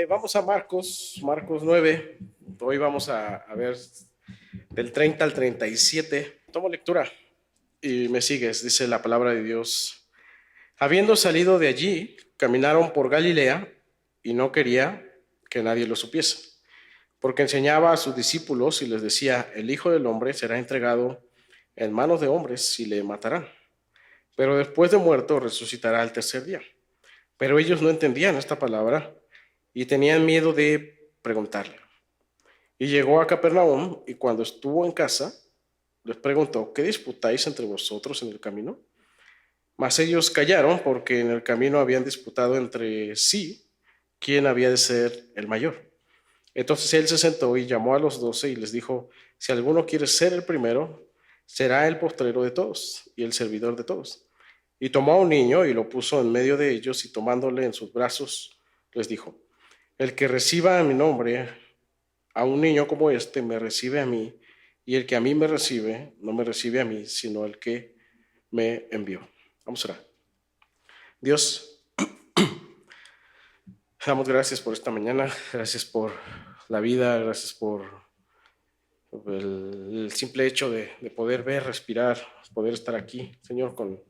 Vamos a Marcos 9. Hoy vamos a ver del 30 al 37. Tomo lectura y me sigues, dice la palabra de Dios. Habiendo salido de allí, caminaron por Galilea y no quería que nadie lo supiese, porque enseñaba a sus discípulos y les decía: el Hijo del Hombre será entregado en manos de hombres y le matarán, pero después de muerto resucitará al tercer día. Pero ellos no entendían esta palabra y tenían miedo de preguntarle. Y llegó a Capernaum, y cuando estuvo en casa, les preguntó: ¿qué disputáis entre vosotros en el camino? Mas ellos callaron, porque en el camino habían disputado entre sí quién había de ser el mayor. Entonces él se sentó y llamó a los 12 y les dijo: si alguno quiere ser el primero, será el postrero de todos y el servidor de todos. Y tomó a un niño y lo puso en medio de ellos, y tomándole en sus brazos, les dijo: el que reciba a mi nombre a un niño como este, me recibe a mí, y el que a mí me recibe, no me recibe a mí, sino el que me envió. Vamos a orar. Dios, damos gracias por esta mañana, gracias por la vida, gracias por el simple hecho de poder ver, respirar, poder estar aquí, Señor, con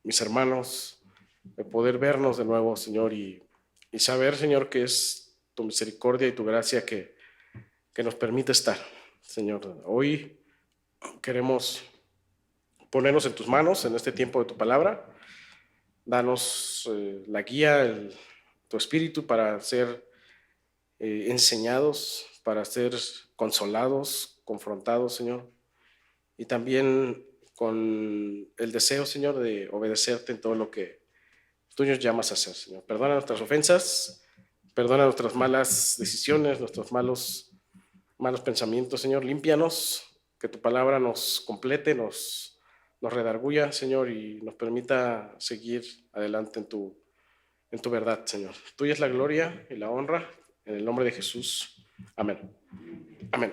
mis hermanos, de poder vernos de nuevo, Señor, y saber, Señor, que es tu misericordia y tu gracia que nos permite estar, Señor. Hoy queremos ponernos en tus manos en este tiempo de tu palabra. Danos la guía, tu espíritu para ser enseñados, para ser consolados, confrontados, Señor. Y también con el deseo, Señor, de obedecerte en todo lo que tú nos llamas a hacer, Señor. Perdona nuestras ofensas, perdona nuestras malas decisiones, nuestros malos pensamientos, Señor. Límpianos, que tu palabra nos complete, nos redarguya, Señor, y nos permita seguir adelante en tu verdad, Señor. Tuya es la gloria y la honra, en el nombre de Jesús. Amén. Amén.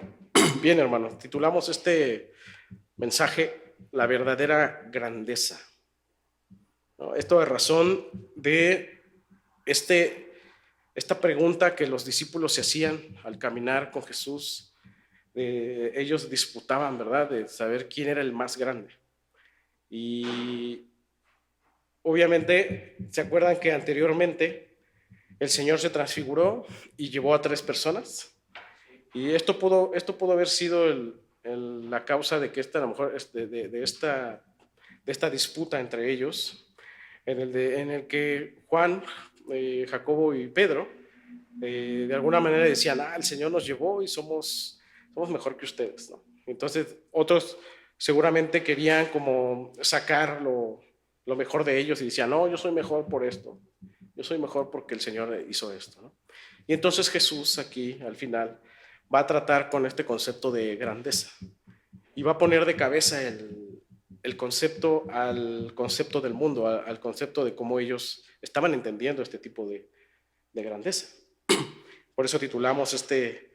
Bien, hermanos, titulamos este mensaje: la verdadera grandeza. ¿No? Esto es razón de esta pregunta que los discípulos se hacían al caminar con Jesús. Ellos disputaban, ¿verdad?, de saber quién era el más grande. Y obviamente, ¿se acuerdan que anteriormente el Señor se transfiguró y llevó a 3 personas? Y esto pudo haber sido la causa de que a lo mejor de esta disputa entre ellos, en el que Juan, Jacobo y Pedro, de alguna manera decían: el Señor nos llevó y somos mejor que ustedes, ¿no? Entonces otros seguramente querían como sacar lo mejor de ellos y decían: no, yo soy mejor por esto, yo soy mejor porque el Señor hizo esto, ¿no? Y entonces Jesús aquí al final va a tratar con este concepto de grandeza y va a poner de cabeza el concepto al concepto del mundo, al concepto de cómo ellos estaban entendiendo este tipo de grandeza. Por eso titulamos este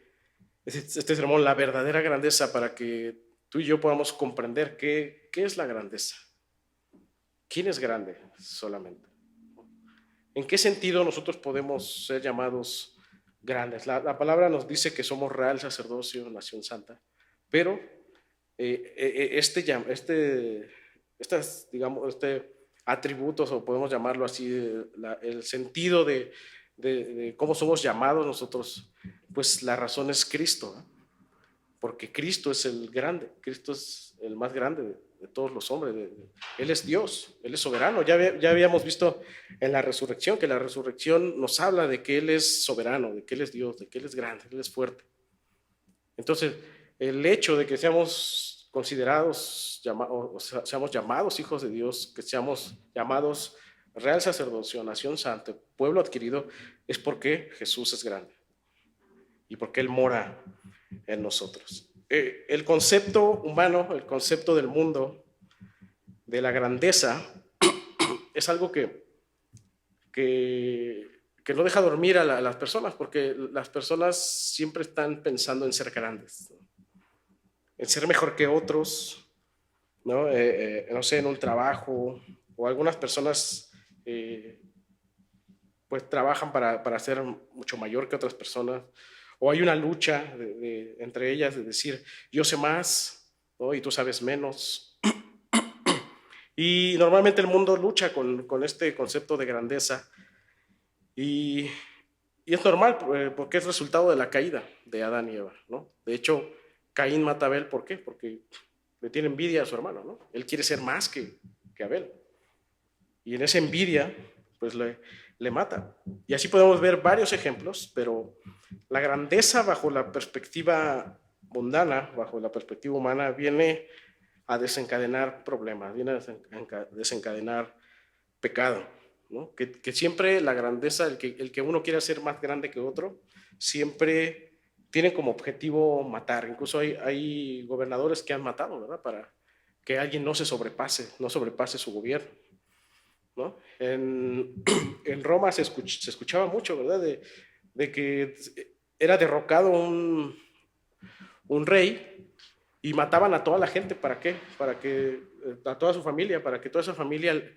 sermón: la verdadera grandeza, para que tú y yo podamos comprender qué es la grandeza. ¿Quién es grande solamente? ¿En qué sentido nosotros podemos ser llamados grandes? La palabra nos dice que somos real sacerdocio, nación santa, pero digamos, atributos, o podemos llamarlo así, el sentido de cómo somos llamados nosotros, pues la razón es Cristo, ¿no? Porque Cristo es el grande, Cristo es el más grande de todos los hombres. Él es Dios, Él es soberano. Ya habíamos visto en la resurrección que la resurrección nos habla de que Él es soberano, de que Él es Dios, de que Él es grande, Él es fuerte. Entonces, el hecho de que seamos considerados, o sea, seamos llamados hijos de Dios, que seamos llamados real sacerdocio, nación santa, pueblo adquirido, es porque Jesús es grande y porque Él mora en nosotros. El concepto humano, el concepto del mundo, de la grandeza, es algo que no deja dormir a las personas, porque las personas siempre están pensando en ser grandes, ¿no? En ser mejor que otros, ¿no? No sé, en un trabajo, o algunas personas pues trabajan para ser mucho mayor que otras personas, o hay una lucha entre ellas de decir, yo sé más, ¿no? Y tú sabes menos. Y normalmente el mundo lucha con este concepto de grandeza y, y es normal porque es resultado de la caída de Adán y Eva, ¿no? De hecho, Caín mata a Abel, ¿por qué? Porque le tiene envidia a su hermano, ¿no? Él quiere ser más que Abel. Y en esa envidia, pues le mata. Y así podemos ver varios ejemplos, pero la grandeza bajo la perspectiva mundana, bajo la perspectiva humana, viene a desencadenar problemas, viene a desencadenar pecado, ¿no? Que siempre la grandeza, el que uno quiera ser más grande que otro, siempre tiene como objetivo matar. Incluso hay gobernadores que han matado, ¿verdad? Para que alguien no sobrepase su gobierno, ¿no? En Roma se escuchaba mucho, ¿verdad? De que era derrocado un rey y mataban a toda la gente. ¿Para qué? Para que a toda su familia, para que toda esa familia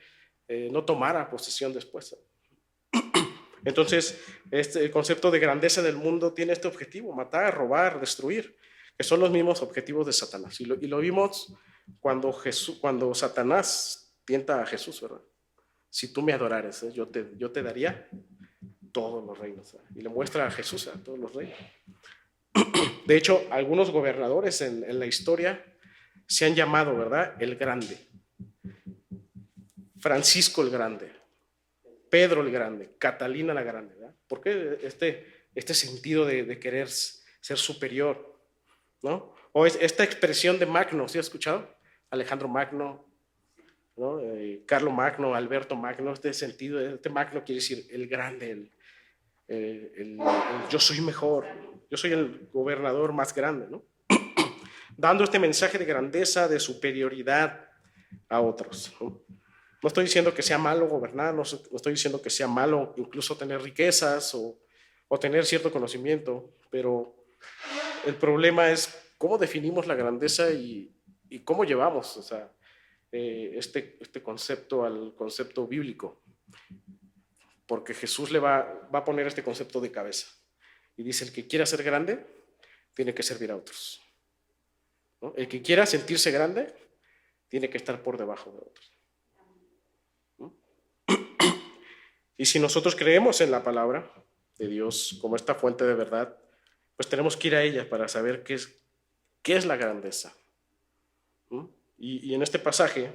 no tomara posesión después. Entonces, el concepto de grandeza del mundo tiene este objetivo: matar, robar, destruir, que son los mismos objetivos de Satanás. Y lo vimos cuando Satanás tienta a Jesús, ¿verdad? Si tú me adorares, yo te daría todos los reinos. Y le muestra a Jesús a todos los reinos. De hecho, algunos gobernadores en la historia se han llamado, ¿verdad? El Grande, Francisco el Grande, Pedro el Grande, Catalina la Grande, ¿verdad? ¿Por qué este sentido de querer ser superior, ¿no? O esta expresión de Magno, ¿sí has escuchado? Alejandro Magno, ¿no? Carlo Magno, Alberto Magno, este sentido, este Magno quiere decir el grande, yo soy mejor, yo soy el gobernador más grande, ¿no? Dando este mensaje de grandeza, de superioridad a otros, ¿no? No estoy diciendo que sea malo gobernar, no estoy diciendo que sea malo incluso tener riquezas o tener cierto conocimiento, pero el problema es cómo definimos la grandeza y cómo llevamos, o sea, este concepto al concepto bíblico, porque Jesús le va a poner este concepto de cabeza y dice: el que quiera ser grande tiene que servir a otros, ¿no? El que quiera sentirse grande tiene que estar por debajo de otros, ¿no? Y si nosotros creemos en la palabra de Dios como esta fuente de verdad, pues tenemos que ir a ella para saber qué es la grandeza, ¿no? Y en este pasaje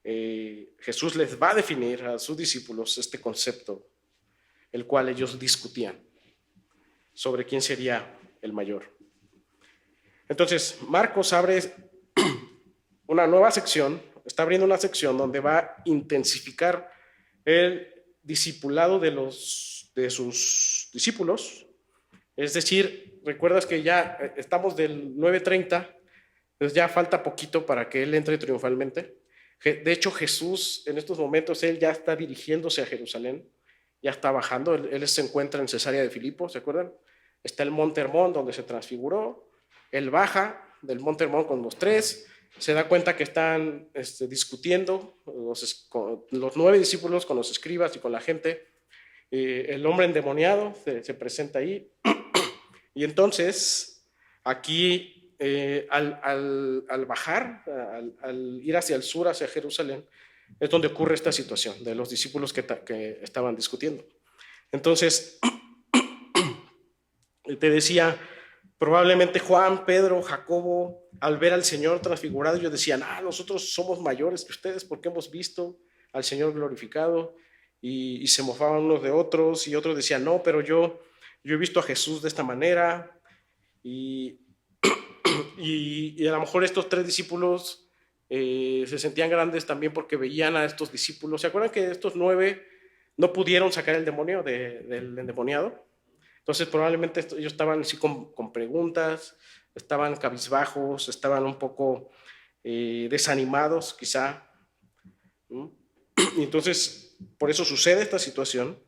Jesús les va a definir a sus discípulos este concepto, el cual ellos discutían sobre quién sería el mayor. Entonces, Marcos abre una nueva sección, está abriendo una sección donde va a intensificar el discipulado de sus discípulos. Es decir, recuerdas que ya estamos del 9:30, entonces ya falta poquito para que Él entre triunfalmente. De hecho, Jesús en estos momentos, Él ya está dirigiéndose a Jerusalén, ya está bajando. Él se encuentra en Cesarea de Filipo, ¿se acuerdan? Está el Monte Hermón donde se transfiguró. Él baja del Monte Hermón con los tres, se da cuenta que están discutiendo los 9 discípulos con los escribas y con la gente. El hombre endemoniado se presenta ahí. Y entonces, aquí, al bajar, al ir hacia el sur, hacia Jerusalén, es donde ocurre esta situación de los discípulos que estaban discutiendo. Entonces, te decía, probablemente Juan, Pedro, Jacobo, al ver al Señor transfigurado, ellos decían: nosotros somos mayores que ustedes porque hemos visto al Señor glorificado, y se mofaban unos de otros, y otros decían: no, pero yo he visto a Jesús de esta manera. Y a lo mejor estos 3 discípulos se sentían grandes también porque veían a estos discípulos. ¿Se acuerdan que estos 9 no pudieron sacar el demonio del endemoniado? Entonces probablemente ellos estaban así con preguntas, estaban cabizbajos, estaban un poco desanimados quizá, ¿no? Y entonces por eso sucede esta situación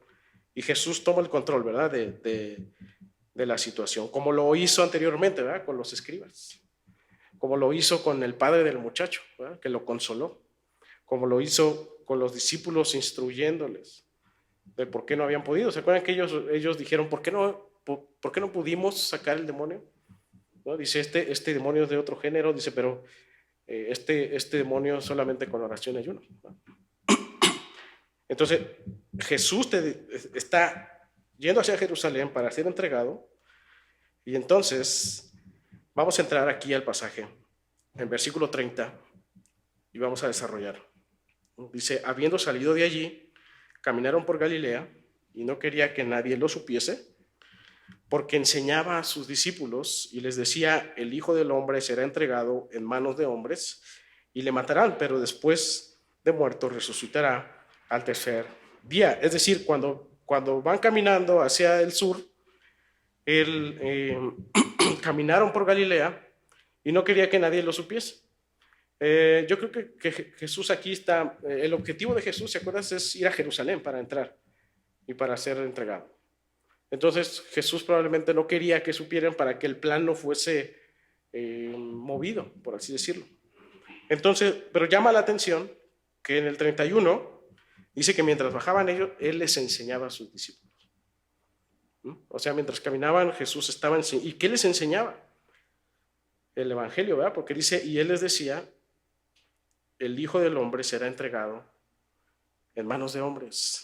y Jesús toma el control, ¿verdad? De la situación, como lo hizo anteriormente, ¿verdad? Con los escribas, como lo hizo con el padre del muchacho, ¿verdad? Que lo consoló, como lo hizo con los discípulos instruyéndoles, de por qué no habían podido. ¿Se acuerdan que ellos dijeron, por qué no pudimos sacar el demonio? ¿No? Dice, este demonio es de otro género, dice, pero este demonio solamente con oración y ayuno, ¿no? Entonces, Jesús está yendo hacia Jerusalén para ser entregado, y entonces vamos a entrar aquí al pasaje, en versículo 30, y vamos a desarrollar. Dice, habiendo salido de allí, caminaron por Galilea, y no quería que nadie lo supiese, porque enseñaba a sus discípulos y les decía, el Hijo del Hombre será entregado en manos de hombres y le matarán, pero después de muerto resucitará al tercer día. Es decir, cuando van caminando hacia el sur, caminaron por Galilea y no quería que nadie lo supiese. Yo creo que Jesús aquí está, el objetivo de Jesús, ¿se acuerdas? Es ir a Jerusalén para entrar y para ser entregado. Entonces Jesús probablemente no quería que supieran para que el plan no fuese movido, por así decirlo. Entonces, pero llama la atención que en el 31 dice que mientras bajaban ellos, Él les enseñaba a sus discípulos. O sea, mientras caminaban, Jesús estaba enseñando. ¿Y qué les enseñaba? El Evangelio, ¿verdad? Porque dice, y Él les decía, el Hijo del Hombre será entregado en manos de hombres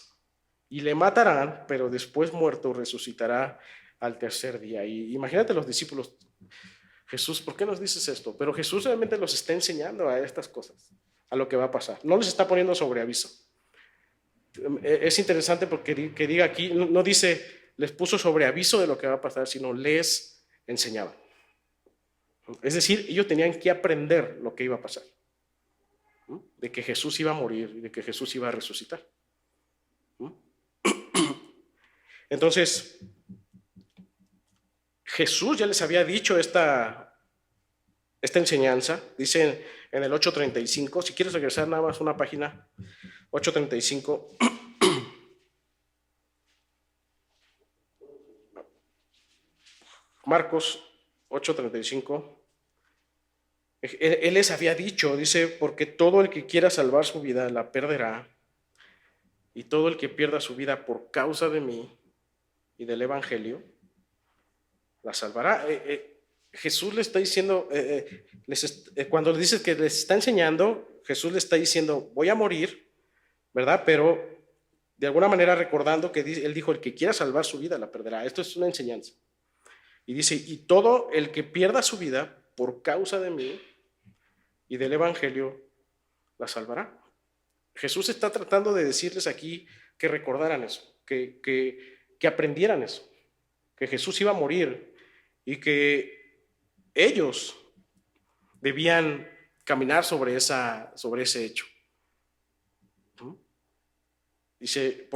y le matarán, pero después muerto resucitará al tercer día. Y imagínate los discípulos, Jesús, ¿por qué nos dices esto? Pero Jesús realmente los está enseñando a estas cosas, a lo que va a pasar. No les está poniendo sobre aviso. Es interesante porque que diga aquí, no dice, les puso sobre aviso de lo que va a pasar, sino les enseñaba. Es decir, ellos tenían que aprender lo que iba a pasar, de que Jesús iba a morir y de que Jesús iba a resucitar. Entonces, Jesús ya les había dicho esta enseñanza, dice en el 8:35, si quieres regresar nada más una página, 8:35. Marcos 8:35. Él les había dicho, dice, porque todo el que quiera salvar su vida la perderá, y todo el que pierda su vida por causa de mí y del Evangelio, la salvará. Jesús le está diciendo, cuando le dice que les está enseñando, Jesús le está diciendo, voy a morir, ¿verdad? Pero de alguna manera recordando que él dijo, el que quiera salvar su vida la perderá. Esto es una enseñanza. Y dice, y todo el que pierda su vida por causa de mí y del Evangelio, la salvará. Jesús está tratando de decirles aquí que recordaran eso, que aprendieran eso, que Jesús iba a morir y que ellos debían caminar sobre ese hecho. Dice,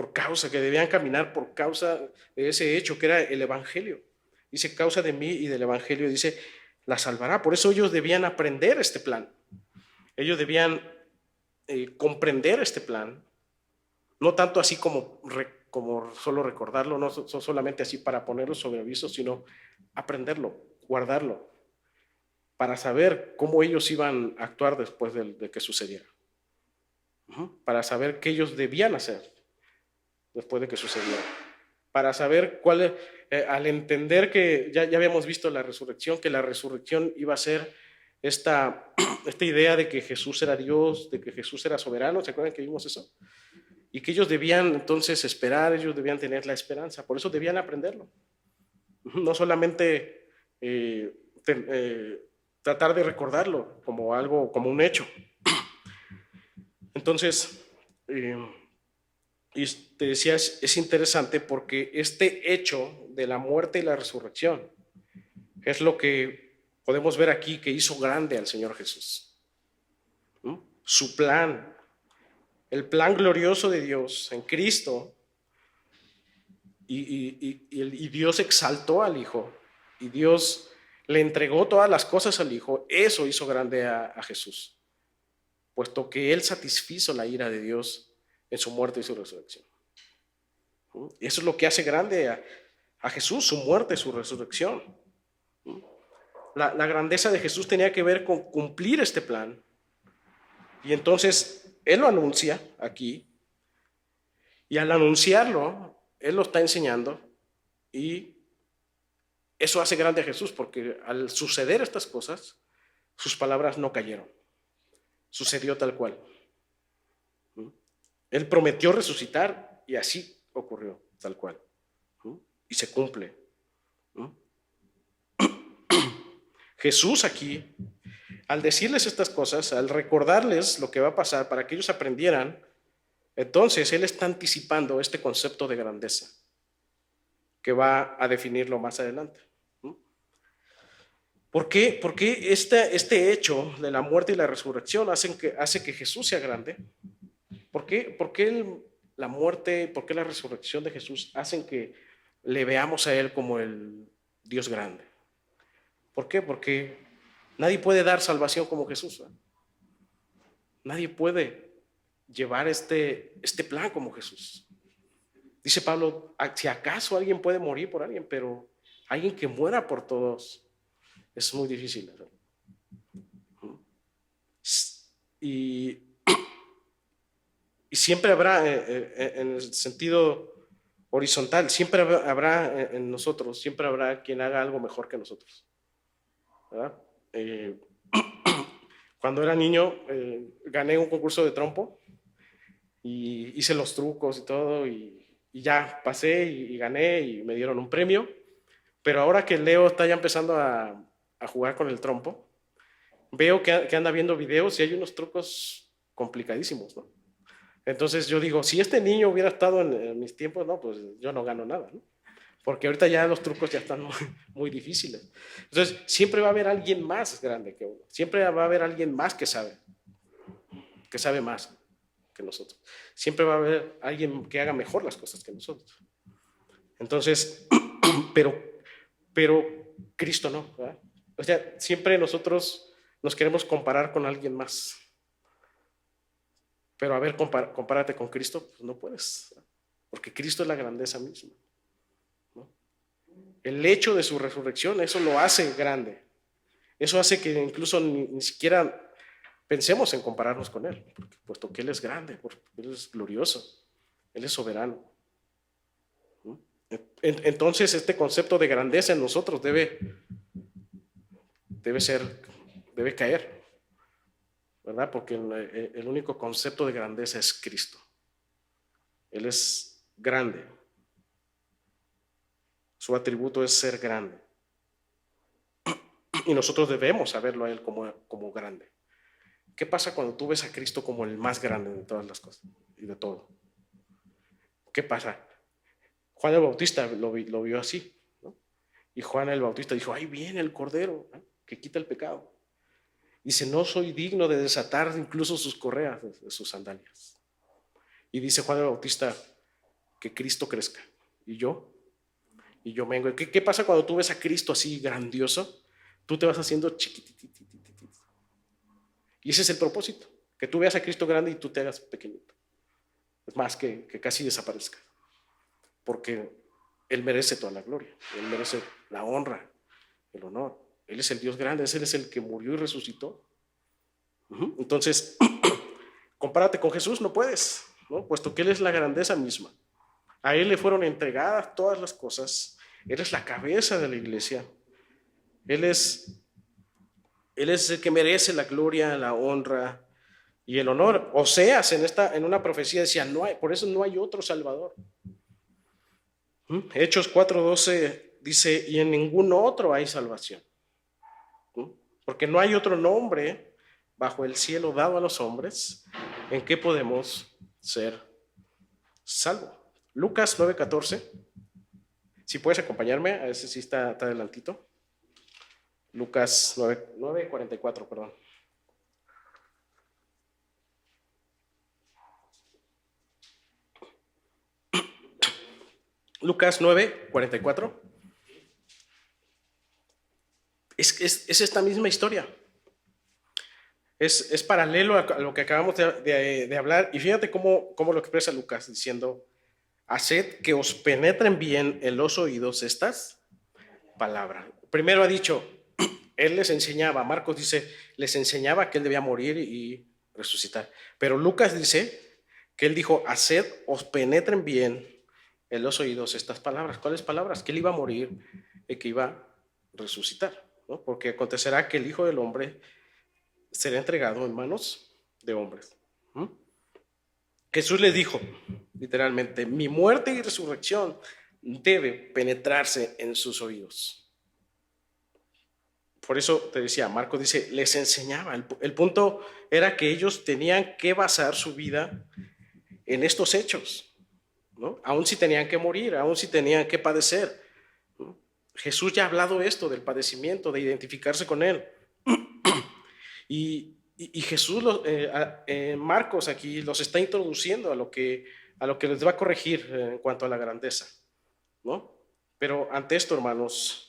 que debían caminar por causa de ese hecho que era el Evangelio. Dice, causa de mí y del Evangelio, dice, la salvará. Por eso ellos debían aprender este plan. Ellos debían comprender este plan. No tanto así como solo recordarlo, no solamente así para ponerlo sobre aviso, sino aprenderlo, guardarlo, para saber cómo ellos iban a actuar después de que sucediera. Para saber qué ellos debían hacer después de que sucediera. Para saber al entender que ya habíamos visto la resurrección, que la resurrección iba a ser esta idea de que Jesús era Dios, de que Jesús era soberano. ¿Se acuerdan que vimos eso? Y que ellos debían entonces esperar, ellos debían tener la esperanza, por eso debían aprenderlo. No solamente tratar de recordarlo como algo, como un hecho. Entonces, y te decía, es interesante porque este hecho de la muerte y la resurrección es lo que podemos ver aquí que hizo grande al Señor Jesús. Su plan, el plan glorioso de Dios en Cristo, y Dios exaltó al Hijo, y Dios le entregó todas las cosas al Hijo. Eso hizo grande a Jesús, puesto que Él satisfizo la ira de Dios en su muerte y su resurrección. Y eso es lo que hace grande a Jesús, su muerte y su resurrección. La grandeza de Jesús tenía que ver con cumplir este plan. Y entonces Él lo anuncia aquí. Y al anunciarlo, Él lo está enseñando y eso hace grande a Jesús, porque al suceder estas cosas, sus palabras no cayeron. Sucedió tal cual. Él prometió resucitar y así ocurrió, tal cual. Y se cumple. Jesús aquí, al decirles estas cosas, al recordarles lo que va a pasar para que ellos aprendieran, entonces Él está anticipando este concepto de grandeza que va a definirlo más adelante. ¿Por qué? Porque este hecho de la muerte y la resurrección hace que Jesús sea grande. ¿Por qué la muerte, por qué la resurrección de Jesús hacen que le veamos a Él como el Dios grande? ¿Por qué? Porque nadie puede dar salvación como Jesús, ¿verdad? Nadie puede llevar este plan como Jesús. Dice Pablo, si acaso alguien puede morir por alguien, pero alguien que muera por todos es muy difícil, ¿verdad? Y siempre habrá, en el sentido horizontal, siempre habrá en nosotros, siempre habrá quien haga algo mejor que nosotros, ¿verdad? Cuando era niño, gané un concurso de trompo y hice los trucos y todo, y ya pasé y gané y me dieron un premio. Pero ahora que Leo está ya empezando a jugar con el trompo, veo que anda viendo videos y hay unos trucos complicadísimos, ¿no? Entonces yo digo, si este niño hubiera estado en mis tiempos, no, pues yo no gano nada, ¿no? Porque ahorita ya los trucos ya están muy difíciles. Entonces siempre va a haber alguien más grande que uno, siempre va a haber alguien más que sabe más que nosotros. Siempre va a haber alguien que haga mejor las cosas que nosotros. Entonces, pero Cristo no, ¿verdad? O sea, siempre nosotros nos queremos comparar con alguien más. Pero a ver, compárate con Cristo, pues no puedes, ¿verdad? Porque Cristo es la grandeza misma, ¿no? El hecho de su resurrección, eso lo hace grande. Eso hace que incluso ni siquiera pensemos en compararnos con Él, puesto que Él es grande, porque Él es glorioso, Él es soberano. Entonces este concepto de grandeza en nosotros debe caer, ¿verdad? Porque el único concepto de grandeza es Cristo. Él es grande. Su atributo es ser grande. Y nosotros debemos saberlo a Él como grande. ¿Qué pasa cuando tú ves a Cristo como el más grande de todas las cosas y de todo? ¿Qué pasa? Juan el Bautista lo vio así, ¿no? Y Juan el Bautista dijo, ahí viene el Cordero, ¿no?, que quita el pecado. Dice, no soy digno de desatar incluso sus correas de sus sandalias. Y dice Juan el Bautista, que Cristo crezca. Y yo vengo. ¿Qué pasa cuando tú ves a Cristo así grandioso? Tú te vas haciendo chiquititito. Y ese es el propósito, que tú veas a Cristo grande y tú te hagas pequeñito. Es más, que casi desaparezca. Porque Él merece toda la gloria, Él merece la honra, el honor. Él es el Dios grande, Él es el que murió y resucitó. Entonces, compárate con Jesús, no puedes, ¿no? Puesto que Él es la grandeza misma. A Él le fueron entregadas todas las cosas. Él es la cabeza de la iglesia. Él es el que merece la gloria, la honra y el honor. Oseas en una profecía decía, por eso no hay otro Salvador. Hechos 4:12 dice, y en ningún otro hay salvación. Porque no hay otro nombre bajo el cielo dado a los hombres en que podemos ser salvos. Lucas 9:14. Si puedes acompañarme, a ese sí está adelantito. Lucas 9:44, perdón. Lucas 9:44. Es esta misma historia. Es paralelo a lo que acabamos de hablar. Y fíjate cómo lo expresa Lucas, diciendo, haced que os penetren bien en los oídos estas palabras. Primero ha dicho, Él les enseñaba, Marcos dice, les enseñaba que Él debía morir y resucitar. Pero Lucas dice que él dijo, haced, os penetren bien en los oídos estas palabras. ¿Cuáles palabras? Que él iba a morir y que iba a resucitar, ¿no? Porque acontecerá que el Hijo del Hombre será entregado en manos de hombres. ¿Mm? Jesús le dijo, literalmente, mi muerte y resurrección debe penetrarse en sus oídos. Por eso te decía, Marcos dice, les enseñaba. El punto era que ellos tenían que basar su vida en estos hechos, ¿no? Aún si tenían que morir, aún si tenían que padecer, ¿no? Jesús ya ha hablado esto del padecimiento, de identificarse con él. Y Jesús, Marcos aquí los está introduciendo a lo que les va a corregir en cuanto a la grandeza, ¿no? Pero ante esto, hermanos,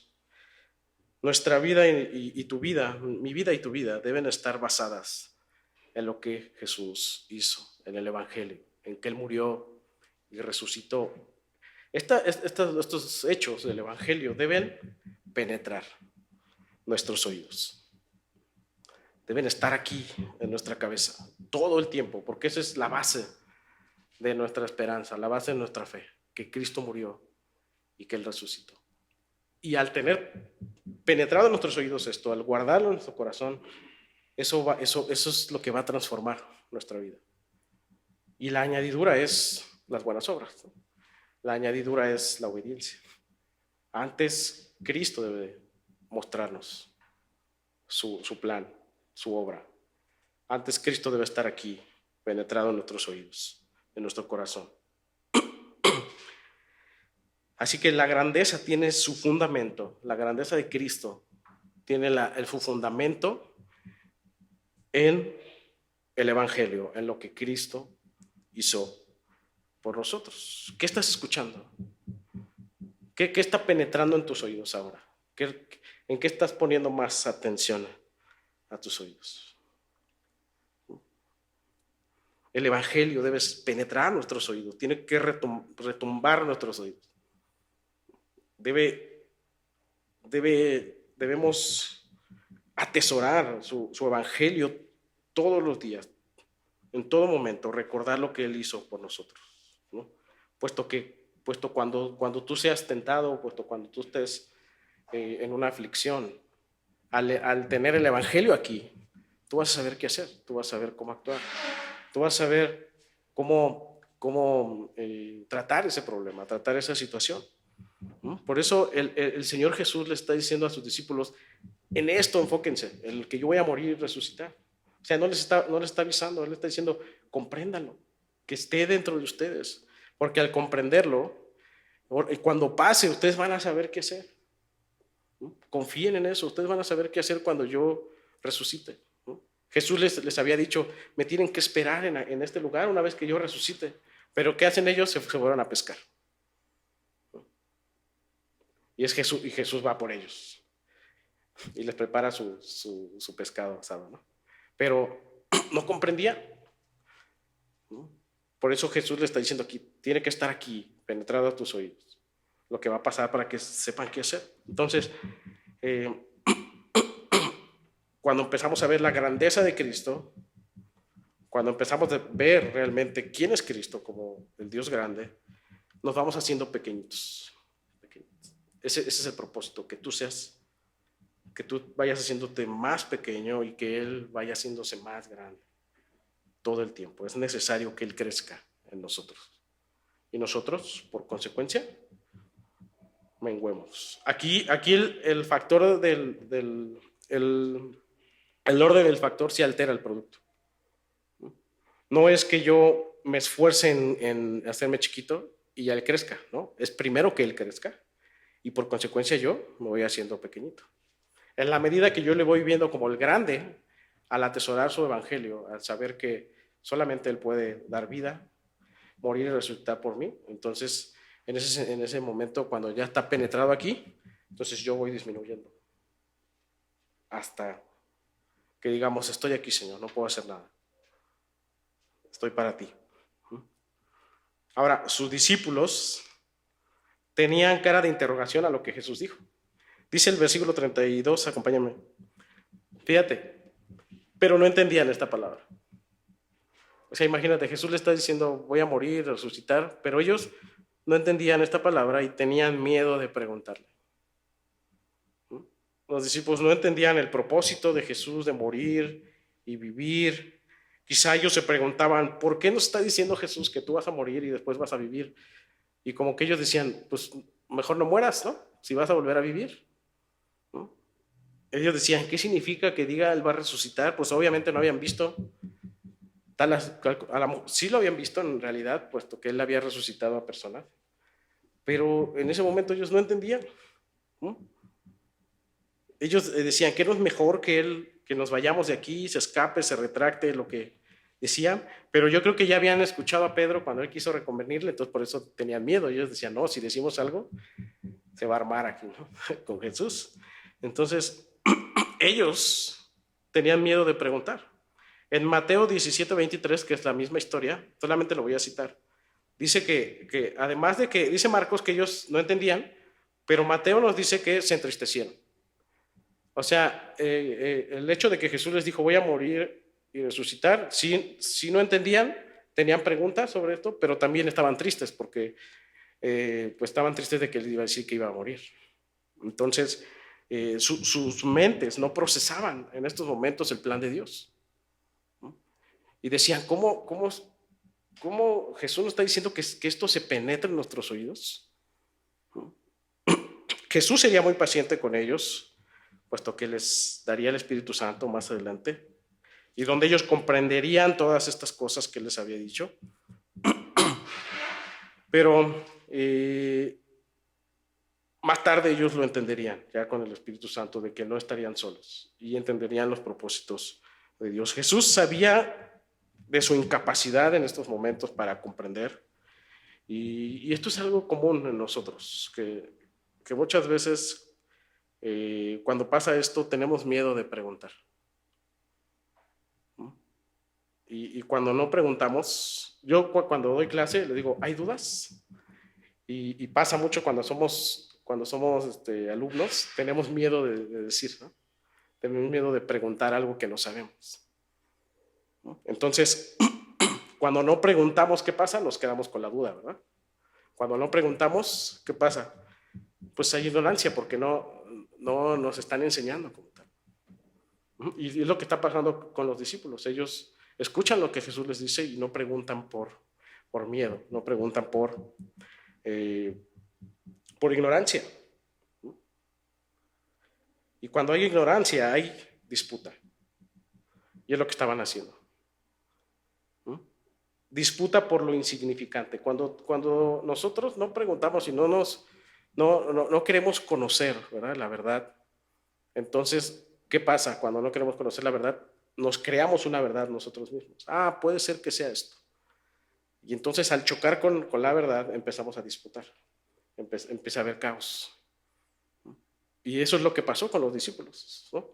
nuestra vida y tu vida, mi vida y tu vida, deben estar basadas en lo que Jesús hizo, en el Evangelio, en que Él murió y resucitó. Estos hechos del Evangelio deben penetrar nuestros oídos. Deben estar aquí en nuestra cabeza todo el tiempo, porque esa es la base de nuestra esperanza, la base de nuestra fe, que Cristo murió y que Él resucitó. Y al tener penetrado en nuestros oídos esto, al guardarlo en nuestro corazón, eso es lo que va a transformar nuestra vida. Y la añadidura es las buenas obras, ¿no? La añadidura es la obediencia. Antes, Cristo debe mostrarnos su plan, su obra. Antes, Cristo debe estar aquí, penetrado en nuestros oídos, en nuestro corazón. Así que la grandeza tiene su fundamento, la grandeza de Cristo tiene su fundamento en el Evangelio, en lo que Cristo hizo por nosotros. ¿Qué estás escuchando? ¿Qué está penetrando en tus oídos ahora? ¿En qué estás poniendo más atención a tus oídos? El Evangelio debe penetrar nuestros oídos, tiene que retumbar nuestros oídos. Debemos atesorar su Evangelio todos los días, en todo momento, recordar lo que Él hizo por nosotros, ¿no? Puesto cuando tú seas tentado, puesto cuando tú estés en una aflicción, al tener el Evangelio aquí, tú vas a saber qué hacer, tú vas a saber cómo actuar, tú vas a saber cómo tratar ese problema, tratar esa situación. ¿No? Por eso el Señor Jesús le está diciendo a sus discípulos, en esto enfóquense, en el que yo voy a morir y resucitar. O sea, no les está avisando, Él les está diciendo, compréndanlo, que esté dentro de ustedes, porque al comprenderlo, cuando pase, ustedes van a saber qué hacer. ¿No? Confíen en eso, ustedes van a saber qué hacer cuando yo resucite. ¿No? Jesús les había dicho, me tienen que esperar en este lugar una vez que yo resucite. Pero ¿qué hacen ellos? Se fueron a pescar. ¿No? Y Jesús va por ellos y les prepara su pescado asado, ¿no? Pero no comprendía, ¿no? Por eso Jesús le está diciendo aquí, tiene que estar aquí, penetrado a tus oídos, lo que va a pasar para que sepan qué hacer. Entonces, cuando empezamos a ver la grandeza de Cristo, cuando empezamos a ver realmente quién es Cristo como el Dios grande, nos vamos haciendo pequeñitos. Ese es el propósito, que tú vayas haciéndote más pequeño y que Él vaya haciéndose más grande todo el tiempo. Es necesario que Él crezca en nosotros. Y nosotros, por consecuencia, menguemos. Aquí el factor el orden del factor sí altera el producto. No es que yo me esfuerce en hacerme chiquito y ya Él crezca, ¿no? Es primero que Él crezca y por consecuencia yo me voy haciendo pequeñito. En la medida que yo le voy viendo como el grande, al atesorar su evangelio, al saber que solamente Él puede dar vida, morir y resucitar por mí, entonces en ese momento, cuando ya está penetrado aquí, entonces yo voy disminuyendo hasta que digamos, estoy aquí, Señor, no puedo hacer nada, estoy para ti. Ahora, sus discípulos tenían cara de interrogación a lo que Jesús dijo. Dice el versículo 32, acompáñame. Fíjate, pero no entendían esta palabra. O sea, imagínate, Jesús le está diciendo, voy a morir, resucitar, pero ellos no entendían esta palabra y tenían miedo de preguntarle. Los discípulos no entendían el propósito de Jesús de morir y vivir. Quizá ellos se preguntaban, ¿por qué nos está diciendo Jesús que tú vas a morir y después vas a vivir? Y como que ellos decían, pues mejor no mueras, ¿no? Si vas a volver a vivir, ¿no? Ellos decían, ¿qué significa que diga él va a resucitar? Pues obviamente no habían visto, sí lo habían visto en realidad, puesto que él había resucitado a personas, pero en ese momento ellos no entendían, ¿no? Ellos decían que no es mejor que él, que nos vayamos de aquí, se escape, se retracte lo que decían, pero yo creo que ya habían escuchado a Pedro cuando él quiso reconvenirle, entonces por eso tenían miedo. Ellos decían, no, si decimos algo, se va a armar aquí, ¿no? Con Jesús. Entonces, ellos tenían miedo de preguntar. En Mateo 17:23, que es la misma historia, solamente lo voy a citar, dice que además de que, dice Marcos que ellos no entendían, pero Mateo nos dice que se entristecieron. O sea, el hecho de que Jesús les dijo, voy a morir y resucitar, sí no entendían, tenían preguntas sobre esto, pero también estaban tristes porque pues estaban tristes de que les iba a decir que iba a morir. Entonces, sus mentes no procesaban en estos momentos el plan de Dios, ¿no? Y decían, ¿cómo Jesús nos está diciendo que esto se penetre en nuestros oídos? ¿No? Jesús sería muy paciente con ellos, puesto que les daría el Espíritu Santo más adelante, y donde ellos comprenderían todas estas cosas que les había dicho. Pero más tarde ellos lo entenderían, ya con el Espíritu Santo, de que no estarían solos y entenderían los propósitos de Dios. Jesús sabía de su incapacidad en estos momentos para comprender, y esto es algo común en nosotros, que muchas veces cuando pasa esto tenemos miedo de preguntar. Y cuando no preguntamos, yo cuando doy clase le digo, ¿hay dudas? Y pasa mucho cuando somos alumnos, tenemos miedo de decir, ¿no? Tenemos miedo de preguntar algo que no sabemos, ¿no? Entonces, cuando no preguntamos qué pasa, nos quedamos con la duda, ¿verdad? Cuando no preguntamos qué pasa, pues hay ignorancia porque no nos están enseñando como tal. Y es lo que está pasando con los discípulos. Ellos escuchan lo que Jesús les dice y no preguntan por miedo, no preguntan por ignorancia. Y cuando hay ignorancia, hay disputa. Y es lo que estaban haciendo. Disputa por lo insignificante. Cuando nosotros no preguntamos y no queremos conocer, ¿verdad?, la verdad, entonces, ¿qué pasa cuando no queremos conocer la verdad? Nos creamos una verdad nosotros mismos. Puede ser que sea esto. Y entonces al chocar con la verdad empezamos a disputar. Empieza a haber caos. Y eso es lo que pasó con los discípulos, ¿no?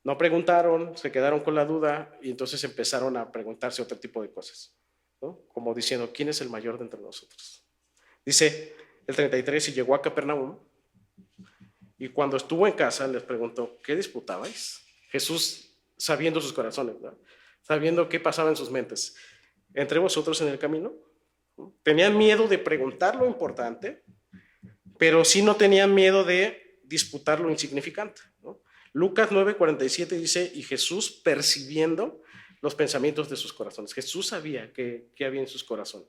No preguntaron, se quedaron con la duda y entonces empezaron a preguntarse otro tipo de cosas, ¿no? Como diciendo, ¿quién es el mayor de entre nosotros? Dice el 33, y llegó a Capernaum, y cuando estuvo en casa les preguntó, ¿qué disputabais? Jesús, sabiendo sus corazones, ¿verdad?, sabiendo qué pasaba en sus mentes. ¿Entre vosotros en el camino? Tenían miedo de preguntar lo importante, pero sí no tenían miedo de disputar lo insignificante, ¿no? Lucas 9:47 dice, y Jesús percibiendo los pensamientos de sus corazones. Jesús sabía qué había en sus corazones.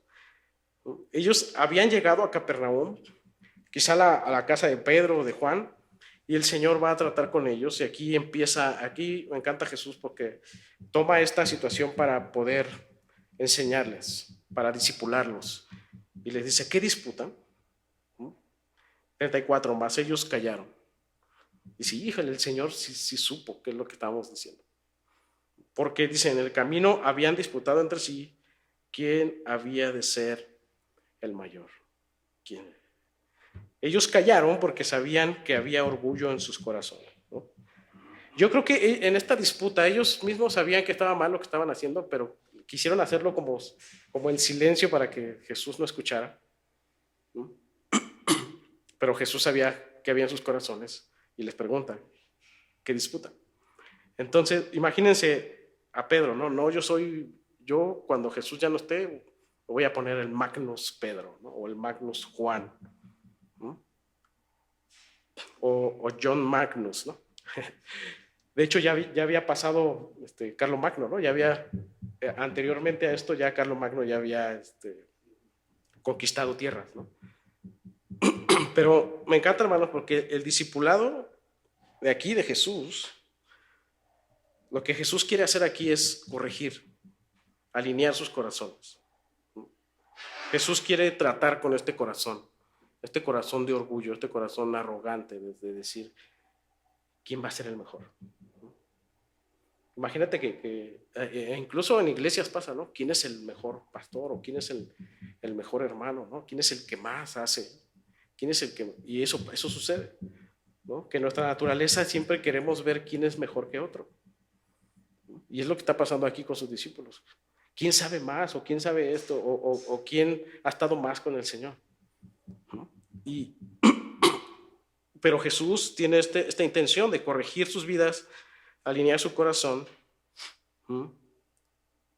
Ellos habían llegado a Capernaum, quizá a la casa de Pedro o de Juan, y el Señor va a tratar con ellos. Y aquí me encanta Jesús porque toma esta situación para poder enseñarles, para discipularlos. Y les dice, ¿qué disputan? 34, más ellos callaron. Y sí, híjole, el Señor sí supo qué es lo que estábamos diciendo. Porque dice, en el camino habían disputado entre sí quién había de ser el mayor. ¿Quién? Ellos callaron porque sabían que había orgullo en sus corazones, ¿no? Yo creo que en esta disputa ellos mismos sabían que estaba mal lo que estaban haciendo, pero quisieron hacerlo como en silencio para que Jesús no escuchara, ¿no? Pero Jesús sabía que había en sus corazones y les pregunta, ¿qué disputan? Entonces, imagínense a Pedro, no, yo soy Yo cuando Jesús ya no esté, voy a poner el Magnus Pedro, ¿no? O el Magnus Juan, ¿no? O John Magnus, ¿no? De hecho, ya había pasado Carlos Magno, ¿no? Ya había, anteriormente a esto, ya Carlos Magno ya había conquistado tierras, ¿no? Pero me encanta, hermanos, porque el discipulado de aquí, de Jesús, lo que Jesús quiere hacer aquí es corregir, alinear sus corazones. Jesús quiere tratar con este corazón de orgullo, este corazón arrogante, de decir, ¿quién va a ser el mejor? Imagínate que incluso en iglesias pasa, ¿no? ¿Quién es el mejor pastor o quién es el mejor hermano, ¿no? ¿Quién es el que más hace? ¿Quién es el que...? Y eso sucede, ¿no? Que en nuestra naturaleza siempre queremos ver quién es mejor que otro. Y es lo que está pasando aquí con sus discípulos. ¿Quién sabe más o quién sabe esto o quién ha estado más con el Señor? ¿No? Pero Jesús tiene esta intención de corregir sus vidas, alinear su corazón.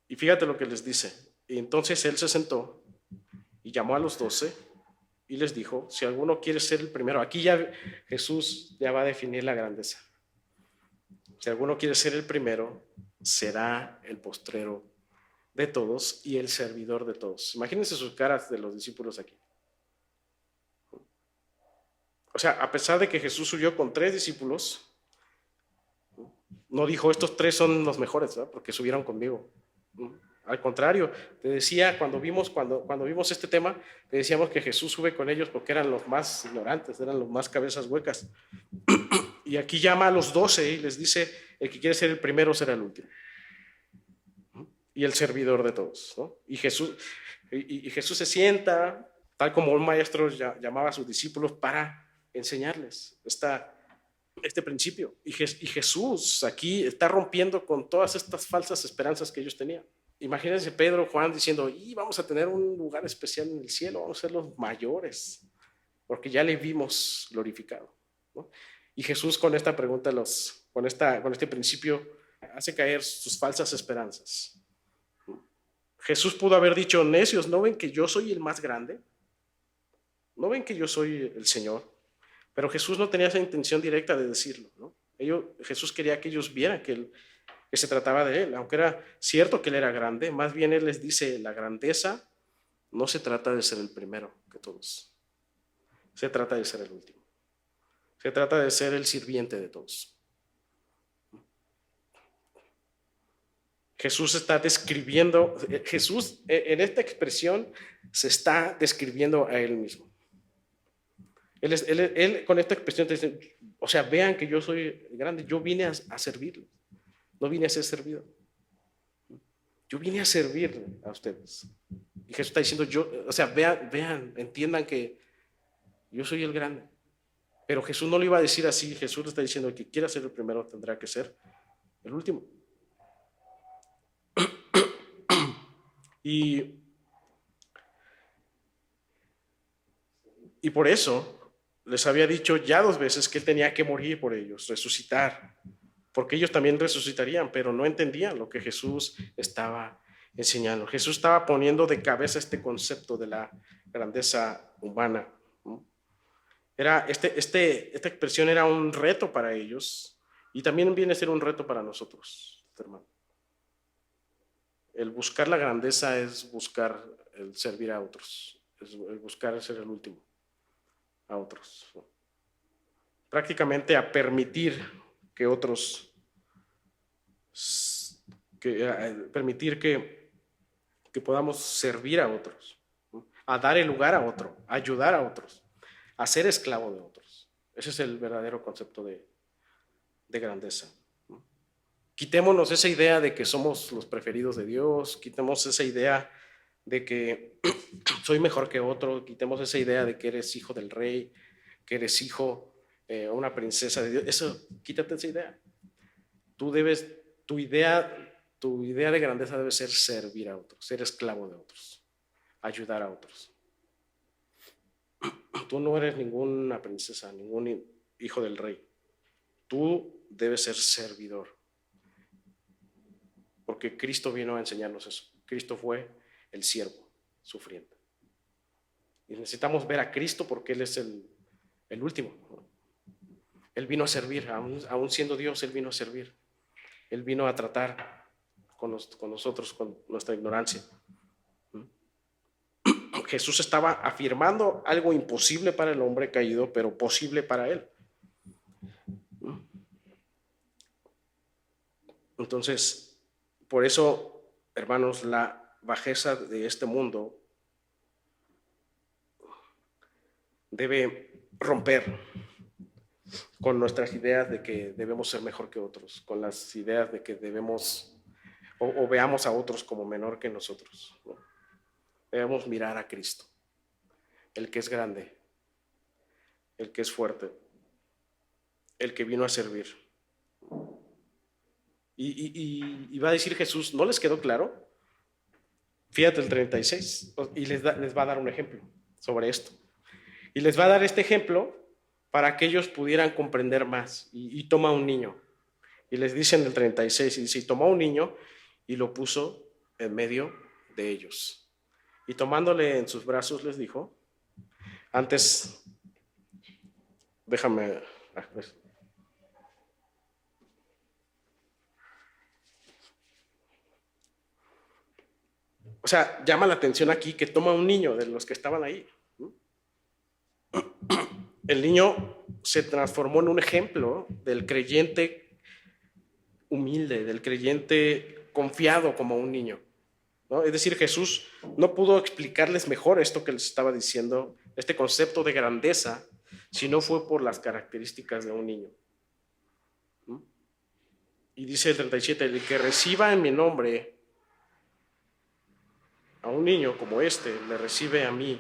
Y fíjate lo que les dice. Y entonces él se sentó y llamó a los 12 y les dijo, si alguno quiere ser el primero, aquí ya Jesús ya va a definir la grandeza. Si alguno quiere ser el primero, será el postrero de todos y el servidor de todos. Imagínense sus caras de los discípulos aquí. O sea, a pesar de que Jesús subió con 3 discípulos, no dijo, estos 3 son los mejores, ¿verdad? Porque subieron conmigo. Al contrario, te decía, cuando vimos este tema, te decíamos que Jesús sube con ellos porque eran los más ignorantes, eran los más cabezas huecas. Y aquí llama a los 12 y les dice, el que quiere ser el primero será el último. Y el servidor de todos, ¿no? Y Jesús se sienta, tal como un maestro llamaba a sus discípulos para enseñarles este principio. Y Jesús aquí está rompiendo con todas estas falsas esperanzas que ellos tenían. Imagínense Pedro, Juan diciendo, y vamos a tener un lugar especial en el cielo, vamos a ser los mayores, porque ya le vimos glorificado, ¿no? Y Jesús con esta pregunta, con este principio, hace caer sus falsas esperanzas. Jesús pudo haber dicho, necios, ¿no ven que yo soy el más grande? ¿No ven que yo soy el Señor? Pero Jesús no tenía esa intención directa de decirlo, ¿no? Jesús quería que ellos vieran que se trataba de él, aunque era cierto que él era grande, más bien él les dice, la grandeza no se trata de ser el primero que todos, se trata de ser el último, se trata de ser el sirviente de todos. Jesús está describiendo, Jesús en esta expresión se está describiendo a él mismo. Él con esta expresión te dice, o sea, vean que yo soy grande, yo vine a servirles, no vine a ser servido. Yo vine a servir a ustedes. Y Jesús está diciendo, o sea, vean, entiendan que yo soy el grande. Pero Jesús no lo iba a decir así. Jesús le está diciendo, el que quiera ser el primero tendrá que ser el último. Y por eso les había dicho ya 2 veces que él tenía que morir por ellos, resucitar, porque ellos también resucitarían, pero no entendían lo que Jesús estaba enseñando. Jesús estaba poniendo de cabeza este concepto de la grandeza humana. Esta expresión era un reto para ellos y también viene a ser un reto para nosotros, hermano. El buscar la grandeza es buscar el servir a otros, es buscar ser el último a otros. Prácticamente a permitir que otros, permitir que podamos servir a otros, a dar el lugar a otro, a ayudar a otros, a ser esclavo de otros. Ese es el verdadero concepto de grandeza. Quitémonos esa idea de que somos los preferidos de Dios, quitemos esa idea de que soy mejor que otro, quitemos esa idea de que eres hijo del rey, que eres hijo una princesa de Dios. Eso, quítate esa idea. Tu idea de grandeza debe ser servir a otros, ser esclavo de otros, ayudar a otros. Tú no eres ninguna princesa, ningún hijo del rey. Tú debes ser servidor. Porque Cristo vino a enseñarnos eso, Cristo fue el siervo sufriente. Y necesitamos ver a Cristo porque Él es el último. Él vino a servir, aún siendo Dios, Él vino a servir. Él vino a tratar con nosotros, con nuestra ignorancia. Jesús estaba afirmando algo imposible para el hombre caído, pero posible para Él. Entonces, por eso, hermanos, la bajeza de este mundo debe romper con nuestras ideas de que debemos ser mejor que otros, con las ideas de que debemos o veamos a otros como menor que nosotros, ¿no? Debemos mirar a Cristo, el que es grande, el que es fuerte, el que vino a servir. Y va a decir Jesús, ¿no les quedó claro? Fíjate el 36, y les va a dar un ejemplo sobre esto. Y les va a dar este ejemplo para que ellos pudieran comprender más. Y toma un niño. Y les dice en el 36, y dice, y tomó un niño y lo puso en medio de ellos. Y tomándole en sus brazos les dijo, antes, déjame... pues. O sea, llama la atención aquí que toma un niño de los que estaban ahí. El niño se transformó en un ejemplo del creyente humilde, del creyente confiado como un niño, ¿no? Es decir, Jesús no pudo explicarles mejor esto que les estaba diciendo, este concepto de grandeza, si no fue por las características de un niño. Y dice el 37, el que reciba en mi nombre a un niño como este, me recibe a mí,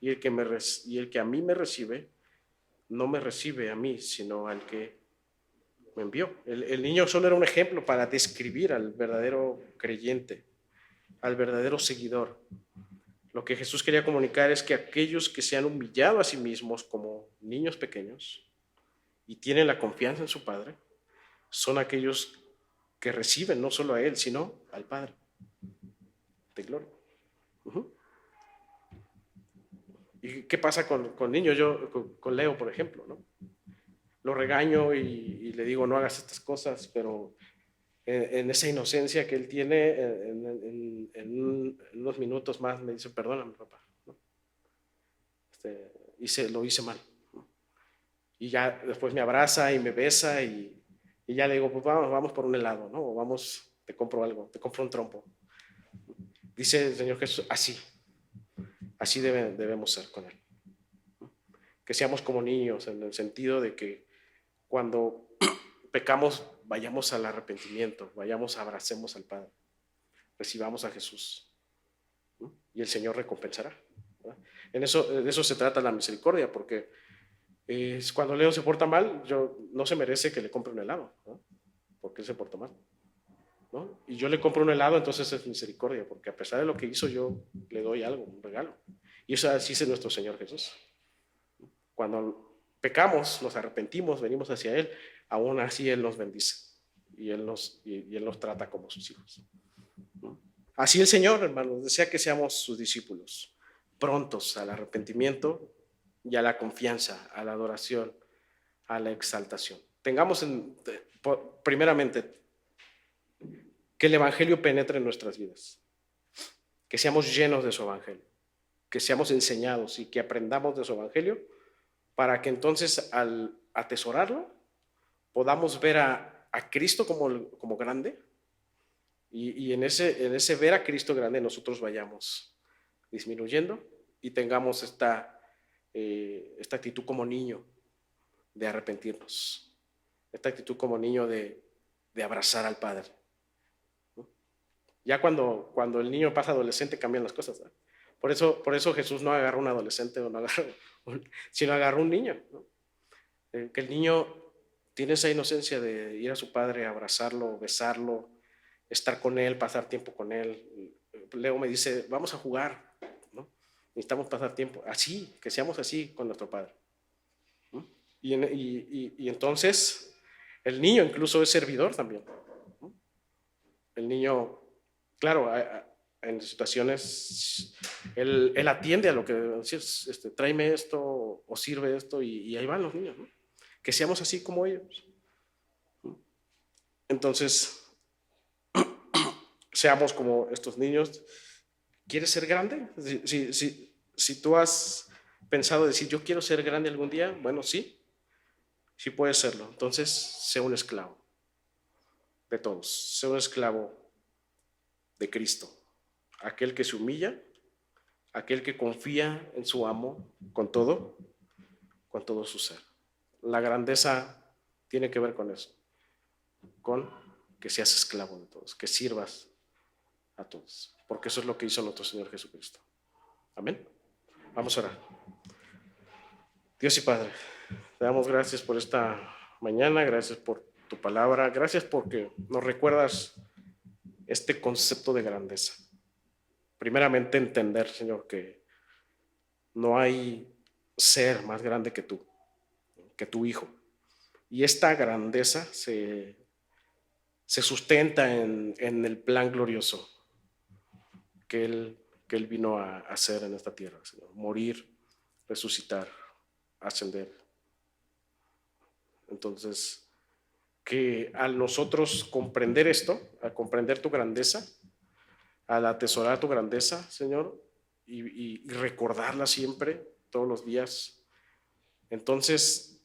y el que a mí me recibe, no me recibe a mí, sino al que me envió. El niño solo era un ejemplo para describir al verdadero creyente, al verdadero seguidor. Lo que Jesús quería comunicar es que aquellos que se han humillado a sí mismos como niños pequeños y tienen la confianza en su Padre, son aquellos que reciben no solo a Él, sino al Padre de gloria. ¿Y qué pasa con niños? Yo, con Leo, por ejemplo, ¿no? Lo regaño y le digo, no hagas estas cosas, pero en esa inocencia que él tiene, en unos minutos más me dice, perdóname, papá, ¿no? Lo hice mal, ¿no? Y ya después me abraza y me besa y ya le digo, pues vamos por un helado, ¿no? O vamos, te compro algo, te compro un trompo. Dice el Señor Jesús, así debemos ser con Él. Que seamos como niños, en el sentido de que cuando pecamos, vayamos al arrepentimiento, abracemos al Padre, recibamos a Jesús, ¿no? Y el Señor recompensará, ¿verdad? De eso se trata la misericordia, porque cuando Leo se porta mal, no se merece que le compre un helado, ¿no? Porque él se portó mal, ¿no? Y yo le compro un helado, entonces es misericordia, porque a pesar de lo que hizo, yo le doy algo, un regalo. Y eso así es nuestro Señor Jesús. Cuando pecamos, nos arrepentimos, venimos hacia Él, aún así Él nos bendice y Él nos trata como sus hijos. Así el Señor, hermanos, desea que seamos sus discípulos, prontos al arrepentimiento y a la confianza, a la adoración, a la exaltación. Tengamos primeramente que el Evangelio penetre en nuestras vidas, que seamos llenos de su Evangelio, que seamos enseñados y que aprendamos de su Evangelio, para que entonces al atesorarlo podamos ver a Cristo como grande, y en ese ver a Cristo grande nosotros vayamos disminuyendo y tengamos esta actitud como niño de arrepentirnos, esta actitud como niño de abrazar al Padre, ¿no? Ya cuando el niño pasa adolescente cambian las cosas, ¿no? Por eso Jesús no agarró un adolescente sino agarró un niño, ¿no? Que el niño tiene esa inocencia de ir a su padre, abrazarlo, besarlo, estar con él, pasar tiempo con él. Leo me dice, vamos a jugar, ¿no? Necesitamos pasar tiempo, así, que seamos así con nuestro padre, ¿no? Y entonces el niño incluso es servidor también, ¿no? El niño, claro, en situaciones, Él atiende a lo que decís, tráeme esto o sirve esto, y ahí van los niños, ¿no? Que seamos así como ellos. Entonces, seamos como estos niños. ¿Quieres ser grande? Si tú has pensado decir, yo quiero ser grande algún día, bueno, sí, sí puedes serlo. Entonces, sé un esclavo de todos, sé un esclavo de Cristo, aquel que se humilla, aquel que confía en su amo con todo su ser. La grandeza tiene que ver con eso, con que seas esclavo de todos, que sirvas a todos, porque eso es lo que hizo nuestro Señor Jesucristo. Amén. Vamos a orar. Dios y Padre, te damos gracias por esta mañana, gracias por tu palabra, gracias porque nos recuerdas este concepto de grandeza. Primeramente entender, Señor, que no hay ser más grande que tú, que tu Hijo. Y esta grandeza se sustenta en el plan glorioso que Él vino a hacer en esta tierra, Señor. Morir, resucitar, ascender. Entonces, que al nosotros comprender esto, al comprender tu grandeza, al atesorar tu grandeza, Señor, y recordarla siempre, todos los días, entonces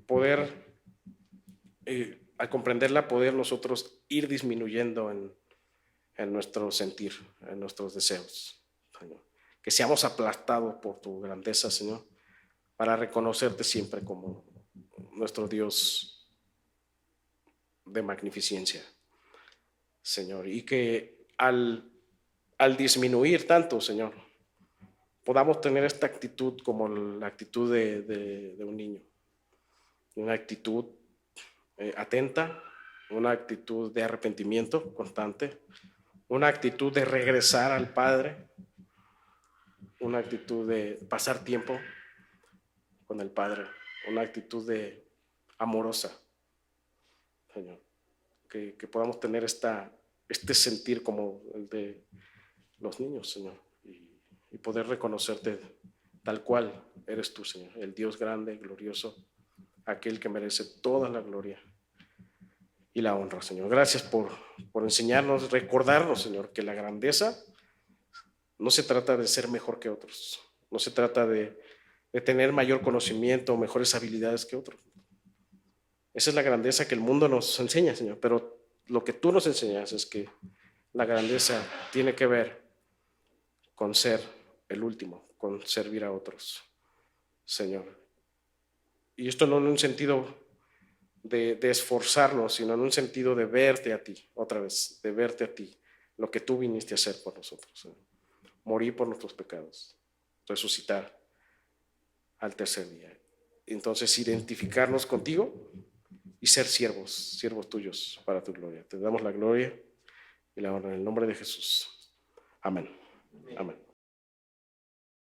poder, al comprenderla, poder nosotros ir disminuyendo en nuestro sentir, en nuestros deseos, Señor. Que seamos aplastados por tu grandeza, Señor, para reconocerte siempre como nuestro Dios de magnificencia, Señor. Y que al disminuir tanto, Señor, podamos tener esta actitud como la actitud de un niño. Una actitud atenta, una actitud de arrepentimiento constante, una actitud de regresar al Padre, una actitud de pasar tiempo con el Padre, una actitud de amorosa, Señor. Que podamos tener este sentir como el de los niños, Señor, y poder reconocerte tal cual eres tú, Señor, el Dios grande, glorioso, aquel que merece toda la gloria y la honra, Señor. Gracias por enseñarnos, recordarnos, Señor, que la grandeza no se trata de ser mejor que otros, no se trata de tener mayor conocimiento o mejores habilidades que otros. Esa es la grandeza que el mundo nos enseña, Señor, pero lo que tú nos enseñas es que la grandeza tiene que ver con ser el último, con servir a otros, Señor. Y esto no en un sentido de esforzarnos, sino en un sentido de verte a ti, otra vez, de verte a ti, lo que tú viniste a hacer por nosotros, Señor. Morir por nuestros pecados, resucitar al tercer día. Entonces, identificarnos contigo y ser siervos tuyos para tu gloria. Te damos la gloria y la honra en el nombre de Jesús. Amén. Amén.